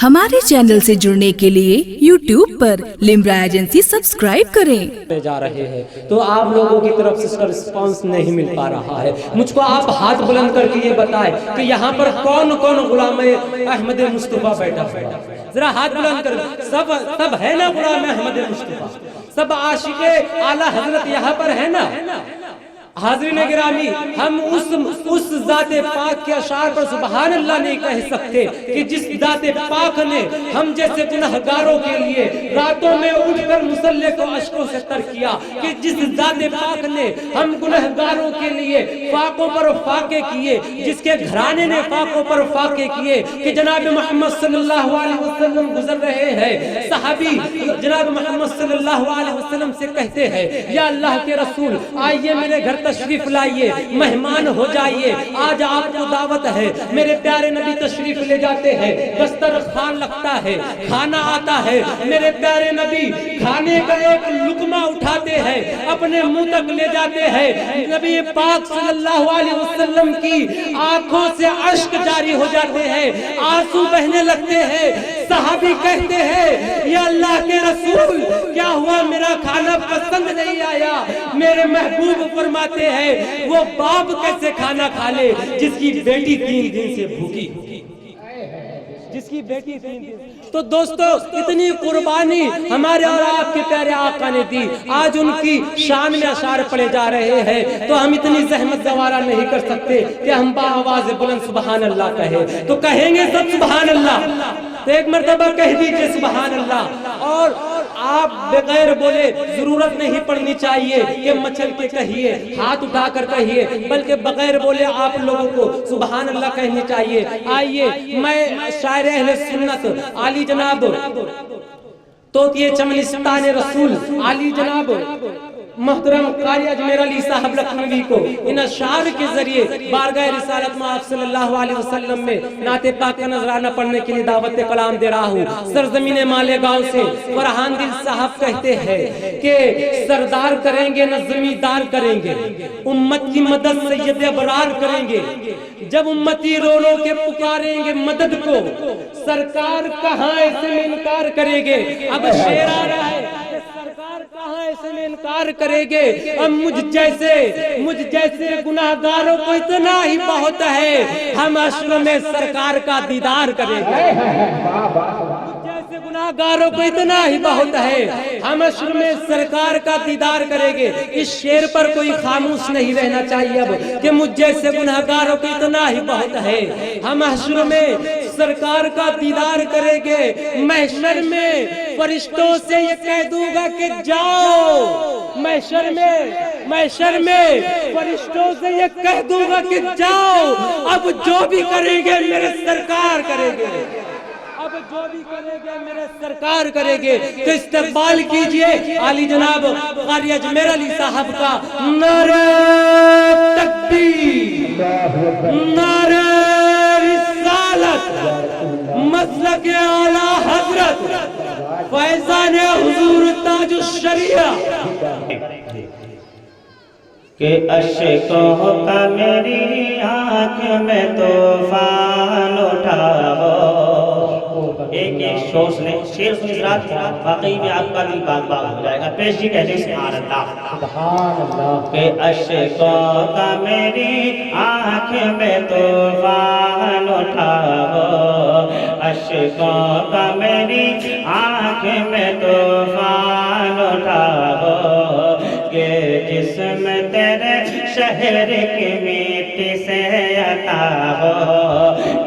हमारे चैनल से जुड़ने के लिए YouTube पर लिम्रा एजेंसी सब्सक्राइब करें। जा रहे हैं तो आप लोगों की तरफ से इसका रिस्पांस नहीं मिल पा रहा है। मुझको आप हाथ बुलंद करके ये बताएं कि यहाँ पर कौन कौन गुलाम अहमद मुस्तफा बैठा है। जरा हाथ बुलंद कर। सब है ना गुलाम अहमद मुस्तफा, सब आशिके आला हजरत यहाँ पर है ना। हाज़रीन गिरामी, हम उस ज़ाते पाक के अशार पर सुबहान अल्लाह नहीं कह सकते कि जिस ज़ाते पाक ने हम जैसे गुनहगारों के लिए रातों में उठकर मुसल्ले को अश्कों से तर किया, कि जिस ज़ाते पाक ने हम गुनहगारों के लिए फाकों पर फाके किए, जिसके घराने ने फाकों पर फाके किए, कि जनाब मोहम्मद सल्लल्लाहु अलैहि वसल्लम गुजर रहे हैं। सहाबी जनाब मोहम्मद सल्लल्लाहु अलैहि वसल्लम से कहते हैं, या अल्लाह के रसूल आइए मेरे घर तशरीफ लाइए, मेहमान हो जाइए, आज आपको दावत है। मेरे प्यारे नबी तशरीफ ले जाते हैं, दस्तरखान लगता है, खाना आता है, मेरे प्यारे नबी खाने का एक लुकमा उठाते हैं, अपने मुंह तक ले जाते हैं। नबी पाक सल्लल्लाहु अलैहि वसल्लम की आंखों से अश्क जारी हो जाते हैं, आंसू बहने लगते हैं। सहाबी कहते हैं, या अल्लाह के रसूल क्या हुआ, मेरा खाना पसंद नहीं आया। मेरे महबूब फरमाते हैं, वो बाप कैसे खाना खा ले जिसकी बेटी 3 दिन से भूखी, जिसकी बेटी 3 दिन। तो दोस्तों, इतनी कुर्बानी हमारे और आपके प्यारे आका ने दी, आज उनकी शान में अशार पड़े जा रहे हैं। तो हम इतनी जहमत गवारा नहीं कर सकते कि हम बाआवाज़ बुलंद सुबहान अल्लाह कहें। तो कहेंगे सब सुबहान अल्लाह, तो एक मर्तबा कह दीजिए सुबहान अल्लाह। और आप बगैर बोले जरूरत नहीं पड़नी चाहिए कि मचल के कहिए, हाथ उठाकर कहिए, बल्कि बगैर बोले आप लोगों को सुबहान अल्लाह कहनी चाहिए। आइए, मैं शायर अहले सुन्नत आली जनाब तो ये चमनिस्तान रसूल आली जनाब मोहतरम कारी अजमेर अली साहब लखनवी को इन अशार के जरिए बारगाह रिसालत में आप सल्लल्लाहु अलैहि वसल्लम में नाते पाक का नजराना पढ़ने के लिए दावत कलाम दे रहा हूँ। सरजमीन मालेगांव से फरहान दिल साहब कहते हैं कि सरदार करेंगे न जमींदार करेंगे, उम्मत की मदद सैयद अबरार करेंगे। जब उम्मती रो रो के पुकारेंगे मदद को, सरकार कहाँ ऐसे में इनकार करेंगे। अब शेर आ रहा है, सरकार कहाँ ऐसे में इनकार करेंगे। अब मुझ जैसे गुनाहगारों को इतना ही बहुत है, हम अश्र में सरकार का दीदार करेंगे। जैसे गुनाहगारों को इतना ही बहुत है, हम अश्र में सरकार का दीदार करेंगे। इस शेर पर कोई खामोश नहीं रहना चाहिए अब, कि मुझ जैसे गुनाहगारों को इतना ही बहुत है, हम अश्र में सरकार का दीदार करेंगे। महशर में फरिश्तों से ये कह दूंगा कि जाओ, महशर में फरिश्तों से ये कह दूंगा कि जाओ, अब जो भी करेंगे मेरे सरकार करेंगे, अब जो भी करेंगे मेरे सरकार करेंगे। तो इस्तकबाल कीजिए आली जनाब कारी अजमेर अली साहब का। नारे तकबीर, नारे रिसालत, मसलक आला हजरत, फैज़ान हुजूर ताजुश शरिया। कि अश्कों का मेरी आँख में तूफान उठाओ। एक शोर ने शेर सुन रात वाकई में आपका दिल बाग बाग हो जाएगा। पेश जी कहते सुभान अल्लाह। कि अश्कों का मेरी आँख में तूफान उठाओ, अश्कों का मेरी आँख में तूफान उठाओ। कि जिस्म तेरे शहर की मिट्टी से अता हो,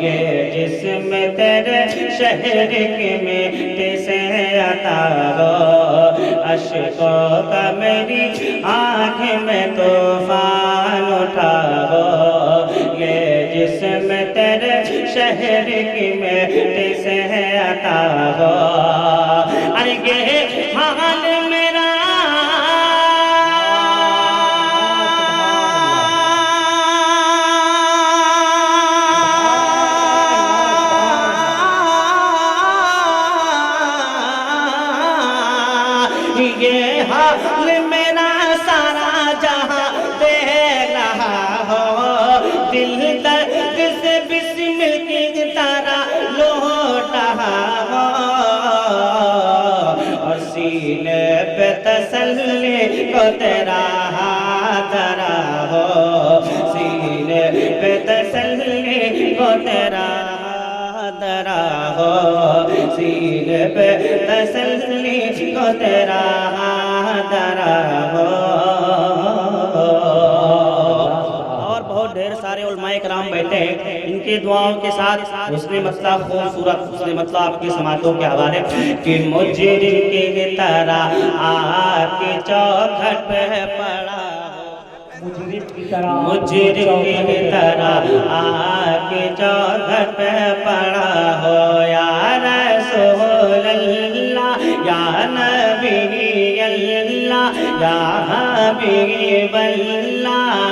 ये जिस्म तेरे शहर की मिट्टी से अता हो। अश्कों का मेरी आँख में तूफान उठाओ, ये जिस्म तेरे शहर की मिट्टी से अता हो। अरे ये हाल मेरा ये हाल मेरा सारा जहां देख रहा हो। दिल दर्द से बिस्मिल की तारा लौट रहा تیرا ہاتھ رہا ہو سینے پہ تسلی کو تیرا ہاتھ رہا ہو سینے پہ تسلی کو تیرا ہاتھ رہا ہو. اور بہت ڈھیر سارے علماء کرام بیٹھے ہیں ان کی دعاؤں کے ساتھ حسن مطلب خوبصورت حسن مطلب آپ کی سماعتوں کے حوالے کہ مجرم کی طرح آپ کی چوکھٹ پہ پڑا مجرم کی طرح آپ کی چوکھٹ پہ پڑا ہو یا رسول اللہ یا نبی اللہ یا حبیب اللہ.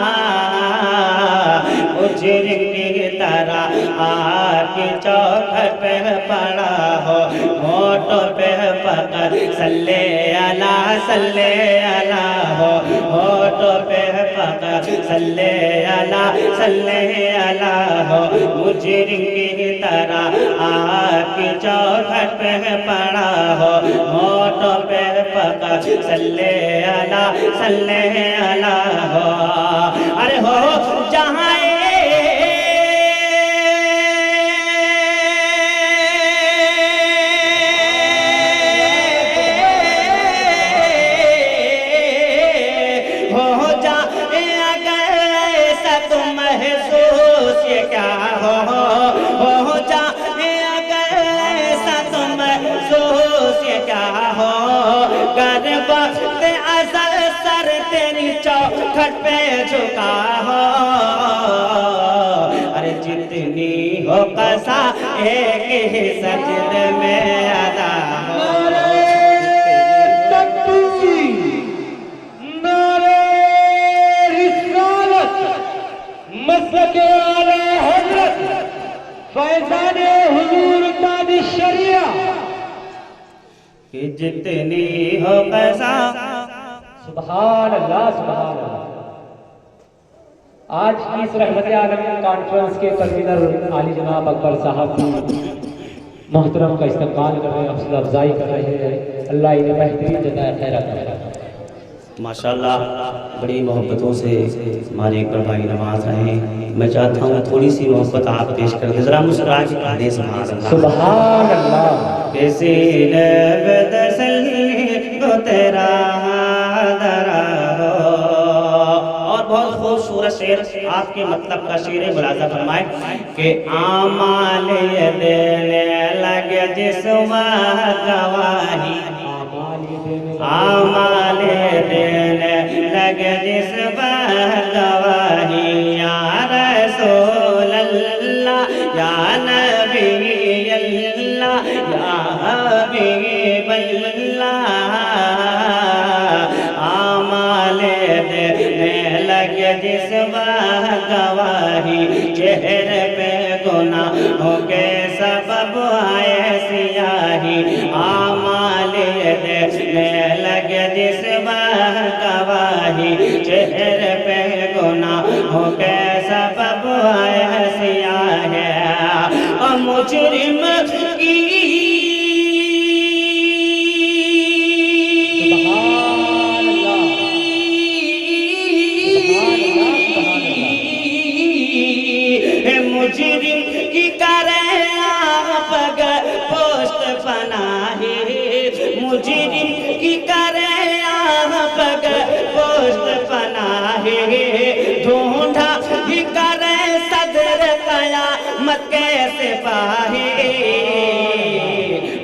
مجرم کی طرح آپ کی چوکھٹ پہ پڑا ہو ہونٹوں پہ پکڑ صلی اللہ صلی اللہ ہو ہونٹوں پہ پکڑ صلی اللہ صلی اللہ ہو. مجرم کی طرح آپ کی چوکھٹ پہ پڑا ہو ہونٹوں پہ پکڑ صلی اللہ صلی اللہ ہو. ارے ہو جہاں چوکھٹ پہ جھکا ہو ارے جتنی ہو قضا ایک ہی سجدے میں ادا ہو. نعرہ رسالت مسلک اعلی حضرت فیضان حضور تاج الشریعہ کہ جتنی ہو قضا. سبحان اللہ سبحان اللہ. آج کی اس رحمت عالم کانفرنس کے کنوینر عالی جناب اکبر صاحب محترم کا استقبال کر رہے ہیں حوصلہ افزائی کر رہے ہیں. اللہ انہیں بہترین جزائے خیر عطا فرمائے. ماشاءاللہ بڑی محبتوں سے ہمارے اکبر بھائی نواز رہے ہیں. میں چاہتا ہوں تھوڑی سی محبت آپ پیش کر دیں. ذرا مسکرا کے کہہ دیں سبحان اللہ. کسی نے بدسلی کو تیرا درا ہو. اور بہت خوبصورت شعر آپ کے مطلب کا شعر ملاحظہ فرمائے کہ اعمال دینے لگے جس وقت گواہی اعمال دینے لگے جس وقت گواہی یا رسول اللہ یا نبی اللہ یا حبیب اللہ. اعمال دینے لگے جس وقت گواہی چہرے پہ گناہوں کے سبب آئے سیاہی. اعمال دینے لگے جس وقت گواہی چہرے پہ گناہوں کے سبب آئے سیاہی. اور مجرم کی مجرم کی کرے آپ پوشت پناہی مجرم کی کرے آپ پوشت پناہی ڈھونڈا ہی کرے صدر قیامت کے سپاہی.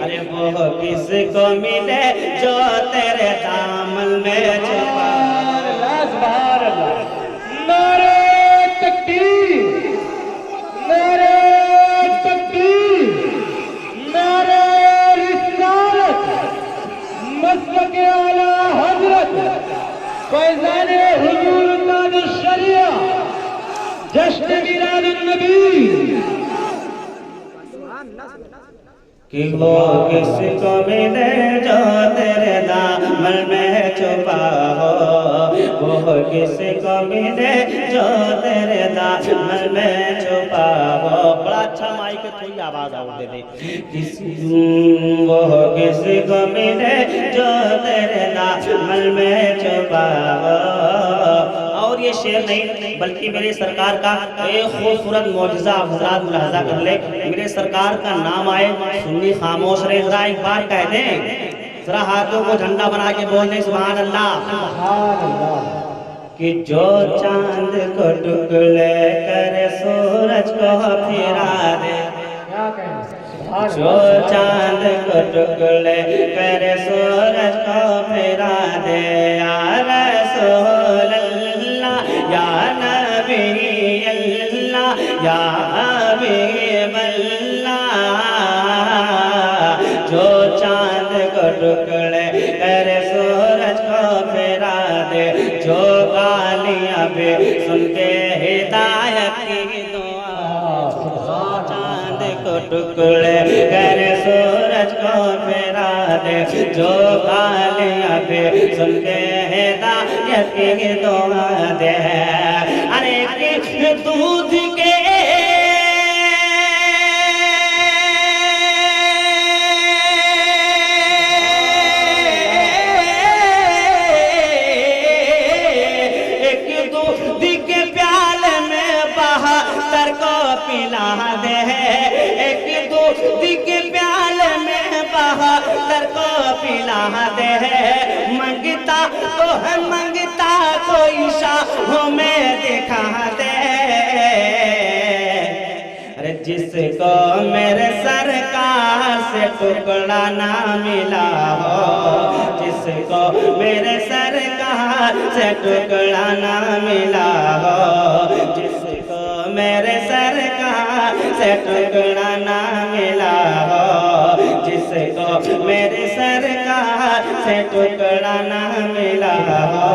ارے وہ کس کو ملے جو تیرے دامن میں چھپا. سبحان اللہ. نعرہ تکبیر نعرہ تکبیر نعرہ رسالت مسلک اعلی حضرت فیضان حضور تاج الشریعہ جشن میلاد النبی. کہ وہ کس کو ملے جو تیرے دامن मल में छुपा हो, वो किसको मिले जो तेरे दामन में छुपा हो। बड़ा अच्छा माइक है, थोड़ी आवाज और दे दे। वो किसको मिले जो तेरे दामन में छुपा हो। और ये शेर नहीं बल्कि मेरे सरकार का एक खूबसूरत मौजज़ा हज़रात मुलाहज़ा कर ले। मेरे सरकार का नाम आए सुन्नी खामोश रहे। जरा एक बार कह दें, जरा हाथों को झंडा बना के बोल दें सुभान अल्लाह। कि जो चांद को टुकड़े करे सूरज को फिरा दे, जो चांद को टुकड़े करे सूरज को फिरा दे, या रसूल अल्लाह या नबी अल्लाह या हबीब अल्लाह। जो चांद को टुकड़े करे सूरज को फिरा दे, जो गालियां भी सुन के हिदायत की दुआ। चांद को टुकड़े करे सूरज को फिरा दे, जो गालियां भी सुन के हिदायत की दुआ दे। अरे कि दूध के पिला दे, एक दूध के प्याले में बहादुर को पिला दे। मंगता तो है मंगता कोई शाहों में दिखा दे। अरे जिसको मेरे सरकार से टुकड़ा ना मिला हो, जिसको मेरे सरकार से टुकड़ा ना मिला हो, जिसको मेरे सरकार से टुकड़ा ना मिला हो, जिसको मेरे सरकार से टुकड़ा ना मिला हो,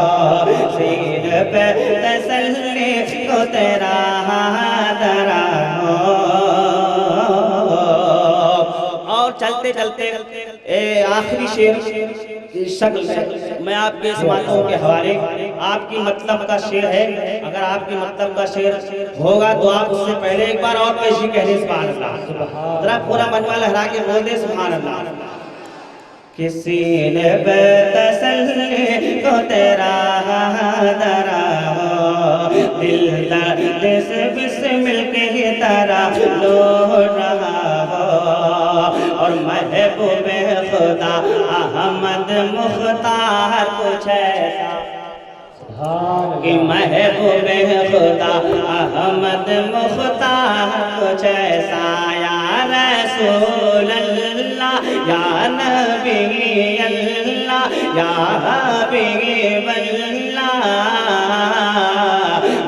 सिर पे तसल्ली को तेरा दरा हो। और चलते चलते आखिरी शेर शक्ल मैं आपके इस बातों के हवाले, आपकी मतलब का शेर है। अगर आपके मतलब का शेर होगा तो आप उससे पहले एक बार और पेशी कह दे सुभान अल्लाह। जरा पूरा मनवा लहरा के बोल दे सुभान अल्लाह। किसी ने बेतसल्ली को तेरा दरा हो, दिल दर्द से बिस्मिल की तरह लौट रहा हो। और महबूबे खुदा अहमद मुख्तार कुछ ऐसा कि महबूबे खुदा अहमद मुख्तार कुछ ऐसा, या रसूल अल्लाह या नबी अल्लाह या हबीब अल्लाह।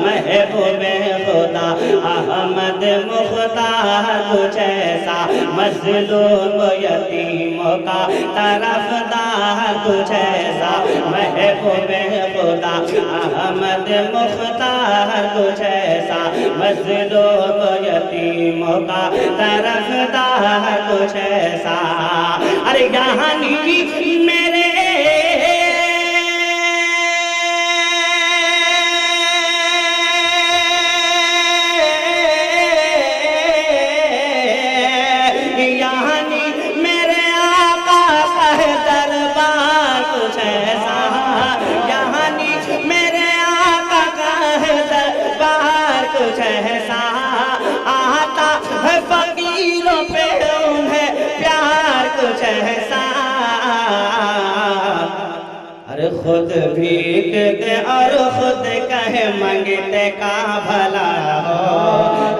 महबूबे खुदा अहमद मुख्तार कुछ ऐसा, मज़लूम यतीमों का तरफदार कुछ ऐसा। महबूबे खुदा अहमद मुख्तार कुछ ऐसा, मज़लूम यतीमों का तरफदार कुछ ऐसा। अरे यहाँ नी मेरे कुछ ऐसा आता है फकीरों पे उन्हें प्यार कुछ ऐसा। अरे खुद भीगते और खुद कहे मंगते का भला हो,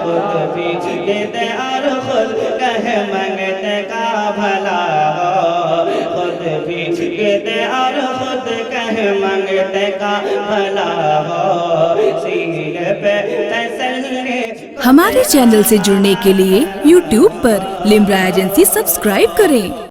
खुद भीगते और खुद कहे मंगते का भला हो, खुद भीगते और खुद कहे मंगते का भला हो। सीने पे तसल्ली। हमारे चैनल से जुड़ने के लिए YouTube पर लिम्रा एजेंसी सब्सक्राइब करें।